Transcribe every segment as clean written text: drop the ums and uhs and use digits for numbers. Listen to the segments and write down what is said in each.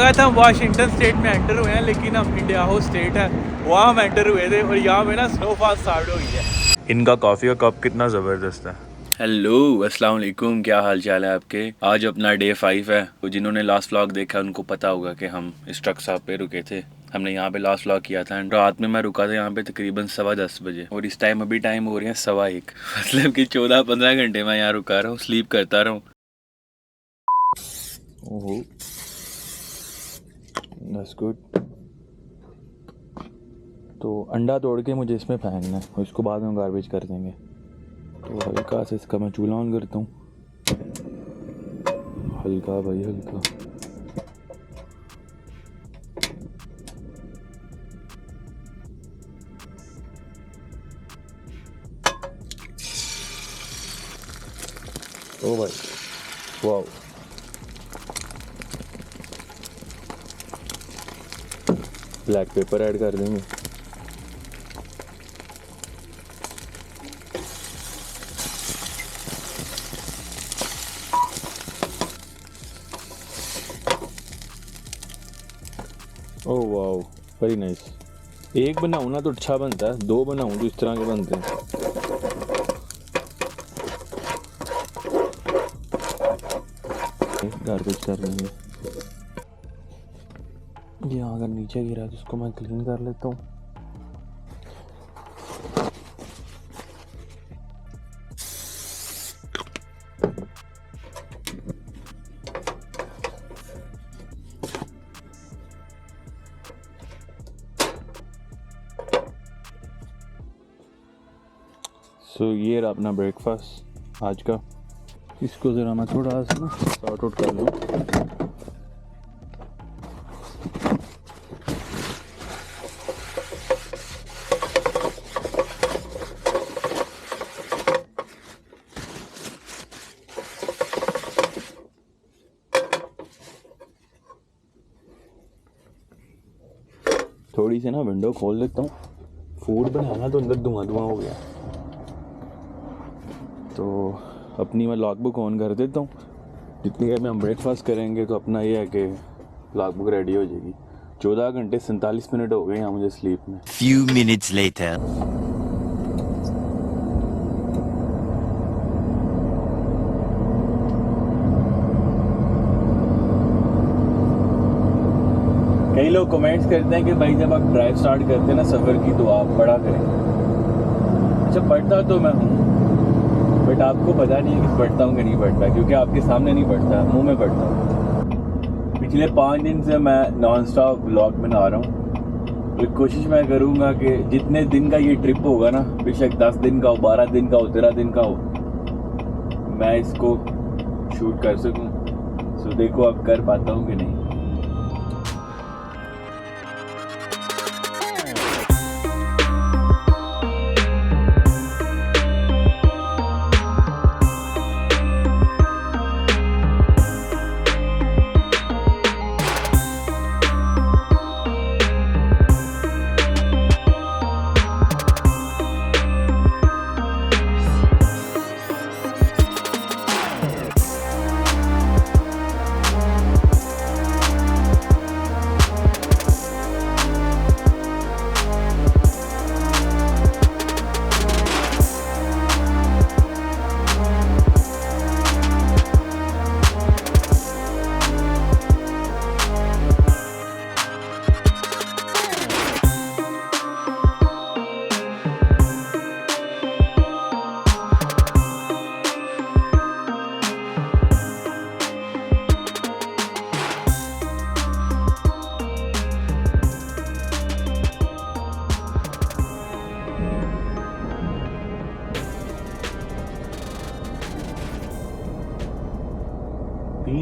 लगा था हम वाशिंगटन स्टेट में एंटर हुए हैं, लेकिन हम इंडियाहो स्टेट है वहाँ हम एंटर हुए थे और यहाँ पे ना स्नोफॉल स्टार्ट हो गई है। इनका कॉफ़ी का कप कितना ज़बरदस्त है। हेलो अस्सलाम वालेकुम, क्या हाल चाल है आपके। आज अपना डे 5 है। तो जिन्होंने लास्ट व्लॉग देखा उनको पता होगा कि हम इस ट्रक साहब पे रुके थे। हमने यहाँ पे लास्ट व्लॉग किया था। रात में मैं रुका था यहाँ पे तकरीबन 10:15 बजे और इस टाइम अभी टाइम हो रही है 1:15। मतलब कि 14-15 घंटे मैं यहाँ रुका रहा हूँ, स्लीप करता रहा हूँ। ओहो दैट्स गुड। तो अंडा तोड़ के मुझे इसमें फेंकना है और इसको बाद में गार्बेज कर देंगे। तो हल्का से इसका मैं चूल्हा ऑन करता हूँ। हल्का भाई हल्का। ओ भाई वाओ, ब्लैक पेपर ऐड कर देंगे। Oh wow very nice. एक बनाऊँ ना तो अच्छा बनता है, दो बनाऊँ तो इस तरह के बनते हैं। गार्बेज कर लेंगे। ये अगर नीचे गिरा तो इसको मैं क्लीन कर लेता हूँ। सो ये रहा अपना ब्रेकफास्ट आज का। इसको ज़रा मैं थोड़ा सा ना सॉर्ट आउट कर लूँ। थोड़ी सी ना विंडो खोल देता हूँ। फूड बनाना तो अंदर धुआं धुआं हो गया। तो अपनी मैं लॉग बुक ऑन कर देता हूँ। जितनी देर में हम ब्रेकफास्ट करेंगे तो अपना ये है कि लॉग बुक रेडी हो जाएगी। 14 घंटे 47 मिनट हो गए यहाँ मुझे स्लीप में। Few minutes later. कई लोग कमेंट्स करते हैं कि भाई जब आप ड्राइव स्टार्ट करते हैं ना सफ़र की तो आप पढ़ा करें। अच्छा पढ़ता तो मैं हूँ, बट आपको पता नहीं है कि पढ़ता हूँ कि नहीं पढ़ता, क्योंकि आपके सामने नहीं पढ़ता, मुंह में पढ़ता हूँ। पिछले 5 दिन से मैं नॉन स्टॉप ब्लॉग बना रहा हूँ। तो कोशिश मैं करूँगा कि जितने दिन का ये ट्रिप होगा ना, बेशक 10 दिन का हो, 12 दिन का हो, 13 दिन का हो, मैं इसको शूट कर सकूँ। सो देखो अब कर पाता हूँ कि नहीं।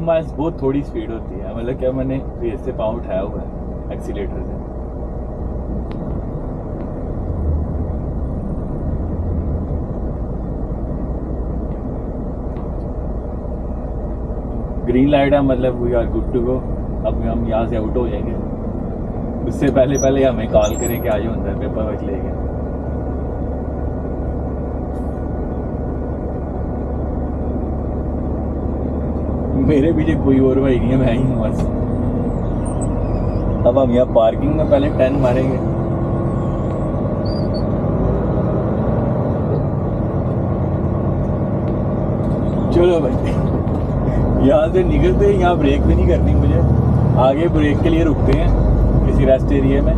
माइल्स बहुत थोड़ी स्पीड होती है। मतलब क्या मैंने फेस से पाँव उठाया हुआ है एक्सीलेटर से। ग्रीन लाइट है, मतलब we are good to go. अब हम यहाँ से आउट हो जाएंगे। उससे पहले पहले हमें कॉल करें कि आज होता है पेपर वर्क लेके। मेरे पीछे कोई और भाई नहीं है, मैं ही हूँ बस। अब हम यहाँ पार्किंग में पहले 10 मारेंगे। चलो भाई यहाँ से निकलते हैं। यहाँ ब्रेक भी नहीं करनी मुझे, आगे ब्रेक के लिए रुकते हैं किसी रेस्ट एरिया में।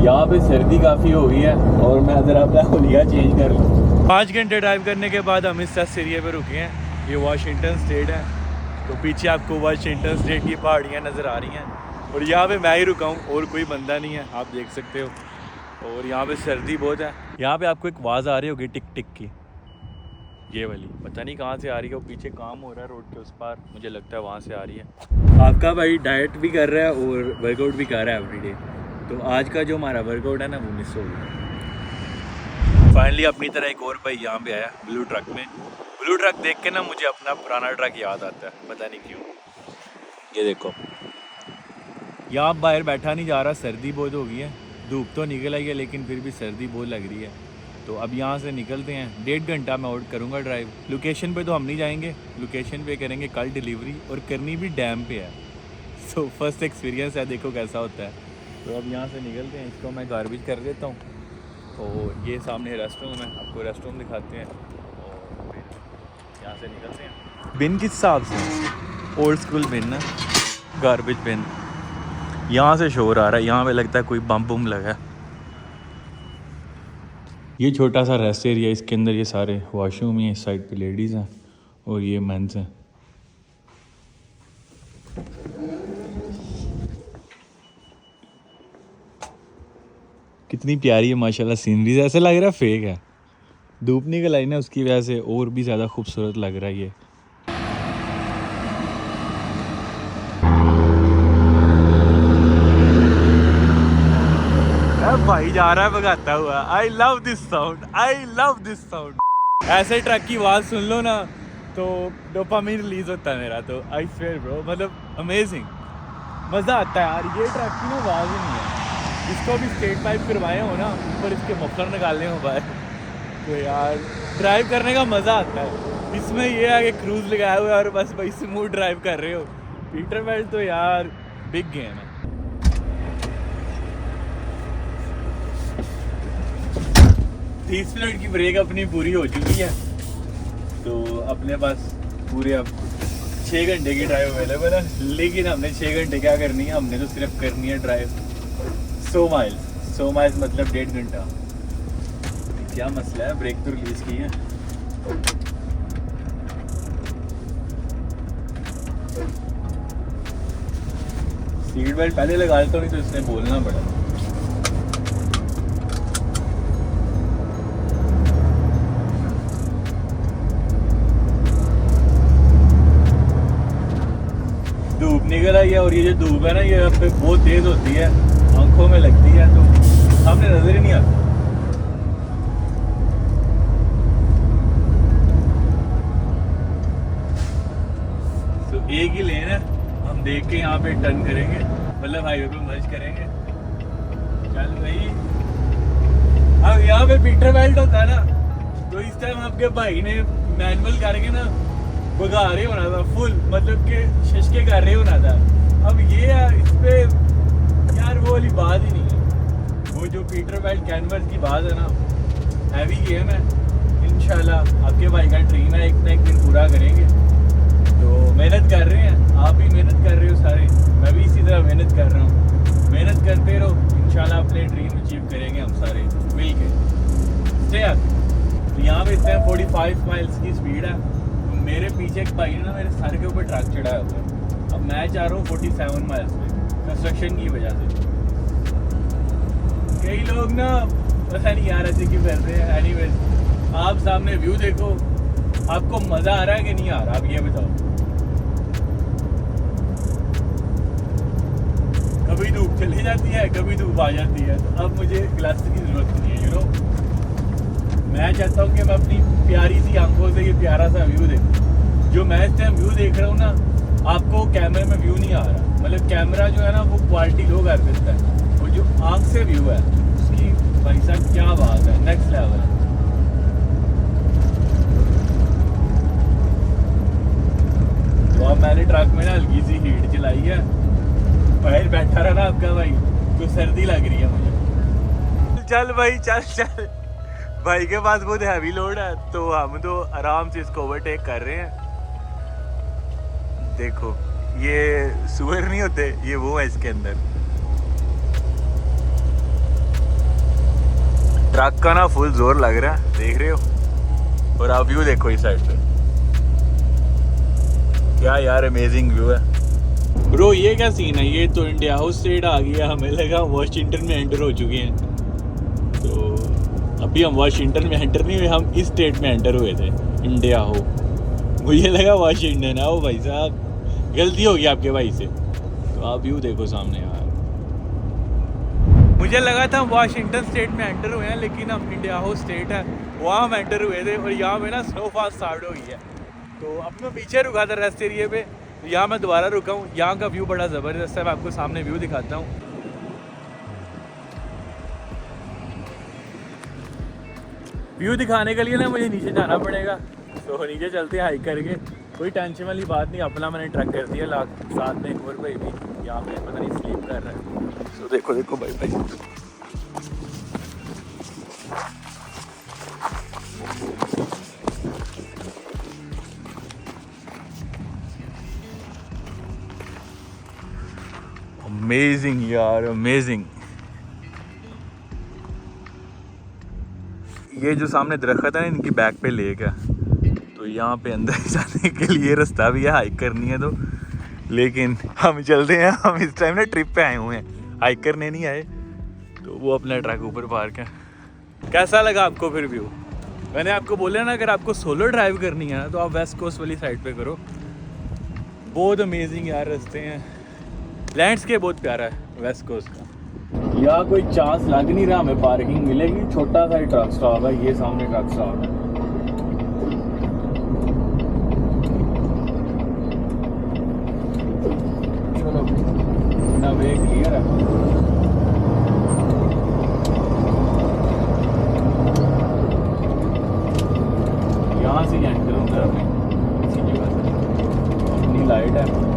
यहाँ पे सर्दी काफ़ी हो गई है और मैं अगर अपना होलिया चेंज कर लूँ। 5 घंटे ड्राइव करने के बाद हम इस रेस्ट एरिया पे रुके हैं। ये वाशिंगटन स्टेट है, तो पीछे आपको वाशिंगटन स्टेट की पहाड़ियाँ नज़र आ रही हैं और यहाँ पे मैं ही रुका हूँ और कोई बंदा नहीं है, आप देख सकते हो। और यहाँ पे सर्दी बहुत है। यहाँ पे आपको एक आवाज़ आ रही होगी टिक टिक की, ये वाली, पता नहीं कहाँ से आ रही है। वो पीछे काम हो रहा है रोड के उस पार, मुझे लगता है वहाँ से आ रही है। आपका भाई डाइट भी कर रहा है और वर्कआउट भी कर रहा है एवरीडे। तो आज का जो हमारा वर्कआउट है ना वो मिस हो गया। फाइनली अपनी तरह एक और भाई यहाँ पे आया ब्लू ट्रक में। ब्लू ट्रक देख के ना मुझे अपना पुराना ट्रक याद आता है, पता नहीं क्यों। ये देखो यहाँ बाहर बैठा नहीं जा रहा, सर्दी बहुत हो गई है। धूप तो निकल आई है लेकिन फिर भी सर्दी बहुत लग रही है। तो अब यहाँ से निकलते हैं। 1.5 घंटा मैं और करूँगा ड्राइव। लोकेशन पे तो हम नहीं जाएंगे, लोकेशन पे करेंगे कल डिलीवरी, और करनी भी डैम पे है। सो फर्स्ट एक्सपीरियंस है, देखो कैसा होता है। तो अब यहाँ से निकलते हैं। इसको मैं गार्बेज कर देता हूँ। तो ये सामने रेस्ट रूम है, आपको रेस्ट रूम दिखाते हैं और फिर यहाँ से निकलते हैं। बिन किस हिसाब से? ओल्ड स्कूल बिन ना, गार्बेज बिन। यहाँ से शोर आ रहा है, यहाँ पे लगता है कोई बम बुम लगा है। ये छोटा सा रेस्ट एरिया, इसके अंदर ये सारे वॉशरूम हैं। इस साइड पे लेडीज़ हैं और ये मेंस हैं। कितनी प्यारी है माशाल्लाह सीनरीज, ऐसे लग रहा है फेक है। धूप निकल आई ना उसकी वजह से और भी ज़्यादा खूबसूरत लग रहा है ये। भाई जा रहा है भगाता हुआ। I love this sound, I love this sound. ऐसे ट्रक की आवाज़ सुन लो ना तो डोपामिन रिलीज होता है मेरा। तो आई स्वेयर ब्रो, मतलब अमेजिंग, मज़ा आता है यार। ये ट्रक की ना आवाज़ ही नहीं है। इसको भी स्टेट पाइप करवाए हो ना, ऊपर इसके मफलर निकालने हो बाहर, तो यार ड्राइव करने का मज़ा आता है। इसमें ये है कि क्रूज़ लगाया हुआ है और बस भाई स्मूथ ड्राइव कर रहे हो। पीटरवेल्ट तो यार बिग गेम है। 30 मिनट की ब्रेक अपनी पूरी हो चुकी है, तो अपने पास पूरे अब 6 घंटे की ड्राइव अवेलेबल है। लेकिन हमने 6 घंटे क्या करनी है, हमने तो सिर्फ करनी है ड्राइव 100 माइल्स मतलब 1.5 घंटा। क्या मसला है, ब्रेक तो रिलीज की है। सीट बेल्ट पहले लगा लेता हूँ, नहीं तो इसने बोलना पड़ा। धूप निकल आई है और ये जो धूप है ना ये अब पे बहुत तेज होती है, आंखों में लगती है तो सामने नजर ही नहीं आती। तो एक ही लेन है, हम देख के यहाँ पे टर्न करेंगे, मतलब हाईवे पे मर्ज करेंगे। चल भाई, अब यहाँ पे पीटरवेल्ट होता है ना, तो इस टाइम आपके भाई ने मैनुअल करके ना भगा रहे होना था फुल, मतलब के शशके कर रहे होना था। अब ये इस पे यार वो वाली बात ही नहीं है। वो जो पीटरवेल्ट कैनवर्स की बात है ना, हैवी गेम है। इंशाल्लाह आपके भाई का ड्रीम है, एक ना एक दिन पूरा करेंगे। तो मेहनत कर रहे हैं, आप भी मेहनत कर रहे हो सारे, मैं भी इसी तरह मेहनत कर रहा हूँ। मेहनत करते रहो, इंशाल्लाह अपने ड्रीम अचीव करेंगे हम सारे मिल के। तो यहाँ पे इस टाइम 45 माइल्स की स्पीड है। मेरे पीछे एक भाई ने ना मेरे सर के ऊपर ट्रक चढ़ाया हुआ है। अब मैं चाह रहा हूँ 47 माइल्स पे, कंस्ट्रक्शन की वजह से। कई लोग ना पता नहीं यार ऐसे क्यों करते हैं। एनीवेज, आप सामने व्यू देखो, आपको मज़ा आ रहा है कि नहीं आ रहा, आप ये बताओ। कभी धूप चली जाती है, कभी धूप आ जाती है, तो अब मुझे ग्लास की ज़रूरत नहीं है, यू नो। मैं चाहता हूँ कि मैं अपनी प्यारी सी आंखों से ये प्यारा सा व्यू देखूँ। जो मैं इस टाइम व्यू देख रहा हूँ ना, आपको कैमरे में व्यू नहीं आ रहा। मतलब कैमरा जो है ना वो क्वालिटी लो कर देता है, और जो आंख से व्यू है उसकी भाई साहब क्या बात है, नेक्स्ट लेवल है। तो अब मैंने ट्रक में ना हल्की सी हीट चलाई है, बाहर बैठा रहा ना, चल भाई चल चल। भाई के पास बहुत हैवी लोड है तो हम तो आराम से इसको ओवरटेक कर रहे हैं। देखो ये सुअर नहीं होते, ये वो है इसके अंदर। ट्रक का ना फुल जोर लग रहा है, देख रहे हो। और आप व्यू देखो इस साइड पे, क्या यार अमेजिंग व्यू है। ब्रो ये क्या सीन है, ये तो इंडिया हाउस स्टेट आ गया, हमें लगा वाशिंगटन में एंटर हो चुके हैं। तो अभी हम वाशिंगटन में एंटर नहीं हुए, हम इस स्टेट में एंटर हुए थे, इंडिया हो। मुझे लगा वाशिंगटन है। ओ भाई साहब गलती हो गई आपके भाई से। तो आप व्यू देखो सामने यार, मुझे लगा था हम वाशिंगटन स्टेट में एंटर हुए हैं, लेकिन हम इंडिया हाउस स्टेट है वहाँ हम एंटर हुए थे। और यहाँ पे ना स्नोफॉल स्टार्ट हो गई है। तो अब मैं पीछे रुका था रेस्ट एरिए पे, तो यहाँ मैं दोबारा रुका हूँ। यहाँ का व्यू बड़ा ज़बरदस्त है, मैं आपको सामने व्यू दिखाता हूँ। व्यू दिखाने के लिए ना मुझे नीचे जाना पड़ेगा, तो नीचे चलते हैं हाइक करके। कोई टेंशन वाली बात नहीं, अपना मैंने ट्रक कर दिया। साथ में एक और भाई भी यहाँ पे पता नहीं स्लीप कर रहा है। तो देखो देखो भाई भाई अमेजिंग यार अमेजिंग। ये जो सामने दरख्त है ना, इनकी बैक पे लेक है। तो यहाँ पे अंदर जाने के लिए रास्ता भी है, हाइक करनी है तो। लेकिन हम चलते हैं, हम इस टाइम ना ट्रिप पे आए हुए हैं, हाइक करने नहीं आए। तो वो अपना ट्रक ऊपर पार्क है। कैसा लगा आपको फिर व्यू? मैंने आपको बोला ना, अगर आपको सोलो ड्राइव करनी है ना तो आप वेस्ट कोस्ट वाली साइड पे करो। बहुत अमेजिंग यार रास्ते हैं, लैंडस्केप बहुत प्यारा है वेस्ट कोस्ट का। यहाँ कोई चांस लग नहीं रहा हमें पार्किंग मिलेगी। छोटा सा ही ट्रक स्टॉप है, ये सामने ट्रक स्टॉप है। चलो ना वे क्लियर है। यहाँ से एंटर होता है हमें इसी जगह से। अपनी लाइट है।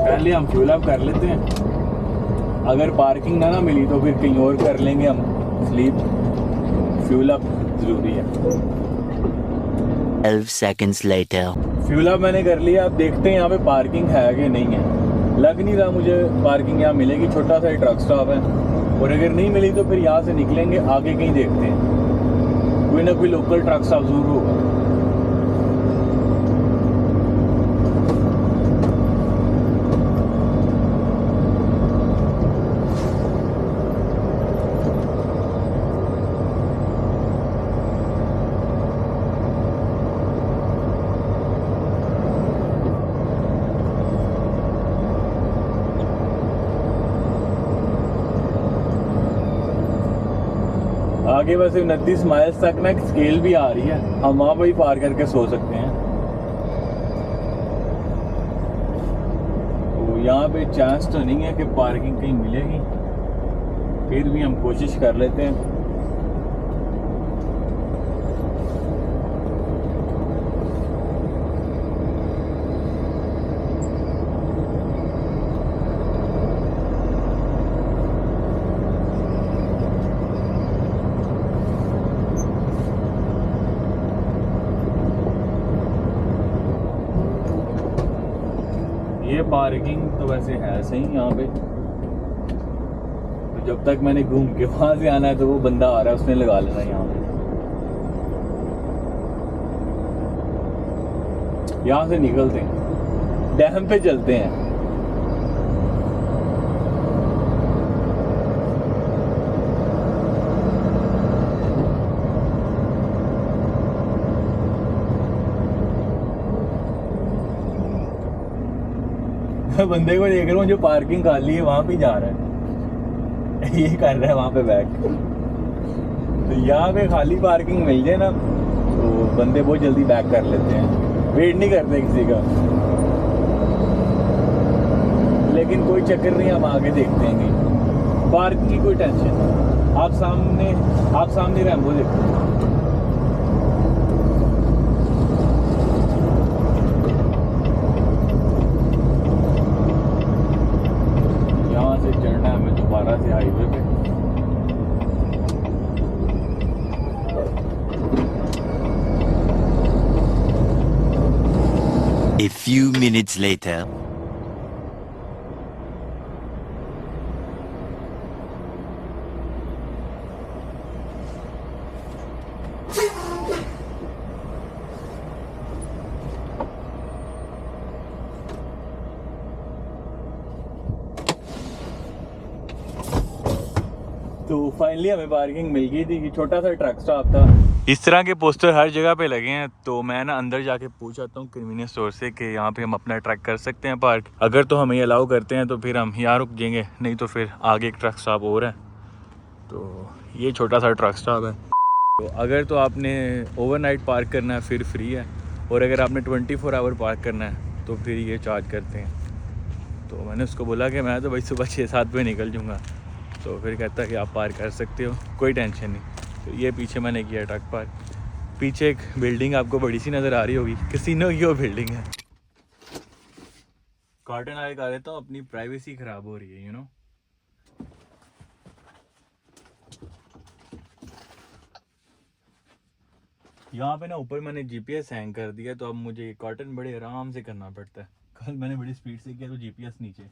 पहले हम फ्यूल अप कर लेते हैं, अगर पार्किंग ना मिली तो फिर कहीं और कर लेंगे हम स्लीप। फ्यूल अप जरूरी है। 12 seconds later. फ्यूल अप मैंने कर लिया। अब देखते हैं यहाँ पे पार्किंग है कि नहीं है। लग नहीं रहा मुझे पार्किंग यहाँ मिलेगी, छोटा सा ट्रक स्टॉप है। और अगर नहीं मिली तो फिर यहाँ से निकलेंगे, आगे कहीं देखते हैं, कोई ना कोई लोकल ट्रक स्टॉप जरूर होगा। आगे वैसे 29 माइल्स तक ना एक स्केल भी आ रही है, हम वहाँ पर ही पार करके सो सकते हैं। तो यहाँ पे चांस तो नहीं है कि पार्किंग कहीं मिलेगी, फिर भी हम कोशिश कर लेते हैं। ये पार्किंग तो वैसे है सही यहाँ पे। तो जब तक मैंने घूम के वहां से आना है तो वो बंदा आ रहा है, उसने लगा लेना यहाँ पे। यहाँ से निकलते हैं, डैम पे चलते हैं। बंदे को देख रहा हूँ जो पार्किंग खाली है वहां पे जा रहा है। ये कर रहा है वहां पे बैक। तो यहाँ पे खाली पार्किंग मिल जाए ना तो बंदे बहुत जल्दी बैक कर लेते हैं, वेट नहीं करते किसी का। लेकिन कोई चक्कर नहीं, हम आगे देखते हैं कहीं पार्किंग की कोई टेंशन नहीं। आप सामने रैम्बो देखो। हाईवे पे। A few minutes later. तो फाइनली हमें पार्किंग मिल गई थी कि छोटा सा ट्रक स्टॉप था। इस तरह के पोस्टर हर जगह पे लगे हैं, तो मैं ना अंदर जाके पूछ आता हूँ कन्वीनियंस स्टोर से कि यहाँ पे हम अपना ट्रक कर सकते हैं पार्क। अगर तो हमें अलाउ करते हैं तो फिर हम यहाँ रुक जाएंगे, नहीं तो फिर आगे एक ट्रक स्टॉप और है। तो ये छोटा सा ट्रक स्टॉप है। तो अगर तो आपने ओवरनाइट पार्क करना है फिर फ्री है, और अगर आपने 24 आवर पार्क करना है तो फिर ये चार्ज करते हैं। तो मैंने उसको बोला कि मैं तो भाई सुबह 6-7 बजे निकल जाऊँगा। तो फिर कहता है कि आप पार्क कर सकते हो, कोई टेंशन नहीं। तो ये पीछे मैंने किया ट्रक पार्क। पीछे एक बिल्डिंग आपको बड़ी सी नज़र आ रही होगी, कैसीनो की वो बिल्डिंग है। कॉटन आगे का लेता हूँ, अपनी प्राइवेसी ख़राब हो रही है यू नो। यहाँ पे ना ऊपर मैंने GPS हैंग कर दिया, तो अब मुझे कॉटन बड़े आराम से करना पड़ता है। कल मैंने बड़ी स्पीड से किया तो GPS नीचे।